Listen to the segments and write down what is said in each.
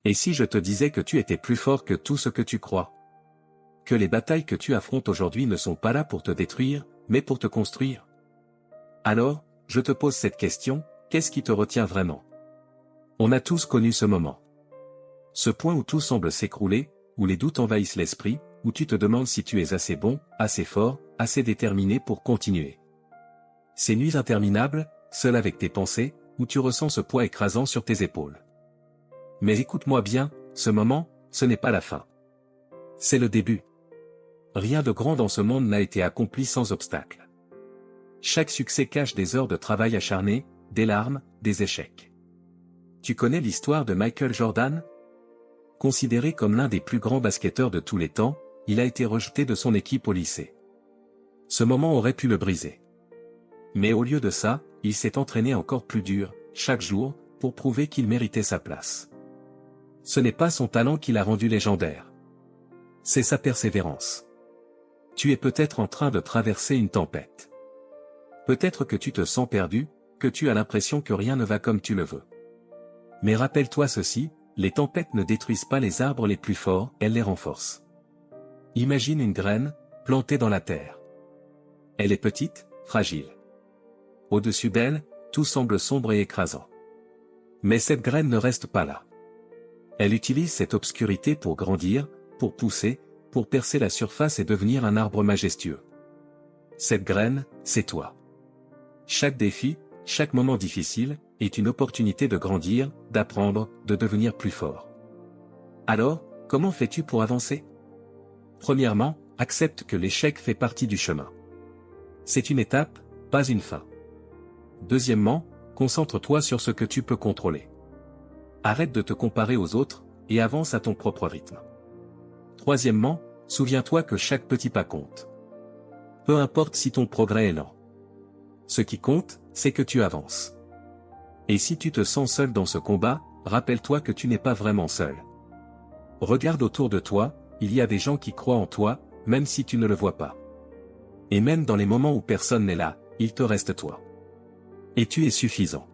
Et si je te disais que tu étais plus fort que tout ce que tu crois? Que les batailles que tu affrontes aujourd'hui ne sont pas là pour te détruire, mais pour te construire? Alors, je te pose cette question, qu'est-ce qui te retient vraiment? On a tous connu ce moment. Ce point où tout semble s'écrouler, où les doutes envahissent l'esprit, où tu te demandes si tu es assez bon, assez fort, assez déterminé pour continuer. Ces nuits interminables, seul avec tes pensées, où tu ressens ce poids écrasant sur tes épaules. Mais écoute-moi bien, ce moment, ce n'est pas la fin. C'est le début. Rien de grand dans ce monde n'a été accompli sans obstacle. Chaque succès cache des heures de travail acharné, des larmes, des échecs. Tu connais l'histoire de Michael Jordan? Considéré comme l'un des plus grands basketteurs de tous les temps, il a été rejeté de son équipe au lycée. Ce moment aurait pu le briser. Mais au lieu de ça, il s'est entraîné encore plus dur, chaque jour, pour prouver qu'il méritait sa place. Ce n'est pas son talent qui l'a rendu légendaire. C'est sa persévérance. Tu es peut-être en train de traverser une tempête. Peut-être que tu te sens perdu, que tu as l'impression que rien ne va comme tu le veux. Mais rappelle-toi ceci, les tempêtes ne détruisent pas les arbres les plus forts, elles les renforcent. Imagine une graine, plantée dans la terre. Elle est petite, fragile. Au-dessus d'elle, tout semble sombre et écrasant. Mais cette graine ne reste pas là. Elle utilise cette obscurité pour grandir, pour pousser, pour percer la surface et devenir un arbre majestueux. Cette graine, c'est toi. Chaque défi, chaque moment difficile, est une opportunité de grandir, d'apprendre, de devenir plus fort. Alors, comment fais-tu pour avancer? Premièrement, accepte que l'échec fait partie du chemin. C'est une étape, pas une fin. Deuxièmement, concentre-toi sur ce que tu peux contrôler. Arrête de te comparer aux autres, et avance à ton propre rythme. Troisièmement, souviens-toi que chaque petit pas compte. Peu importe si ton progrès est lent. Ce qui compte, c'est que tu avances. Et si tu te sens seul dans ce combat, rappelle-toi que tu n'es pas vraiment seul. Regarde autour de toi, il y a des gens qui croient en toi, même si tu ne le vois pas. Et même dans les moments où personne n'est là, il te reste toi. Et tu es suffisant.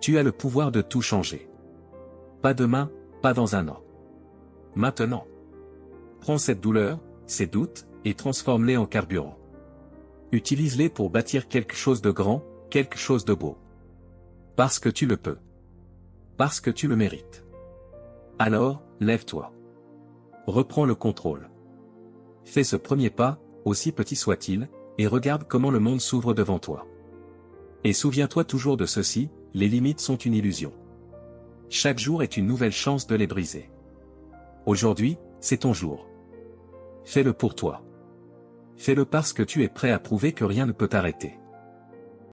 Tu as le pouvoir de tout changer. Pas demain, pas dans un an. Maintenant. Prends cette douleur, ces doutes, et transforme-les en carburant. Utilise-les pour bâtir quelque chose de grand, quelque chose de beau. Parce que tu le peux. Parce que tu le mérites. Alors, lève-toi. Reprends le contrôle. Fais ce premier pas, aussi petit soit-il, et regarde comment le monde s'ouvre devant toi. Et souviens-toi toujours de ceci, les limites sont une illusion. Chaque jour est une nouvelle chance de les briser. Aujourd'hui, c'est ton jour. Fais-le pour toi. Fais-le parce que tu es prêt à prouver que rien ne peut t'arrêter.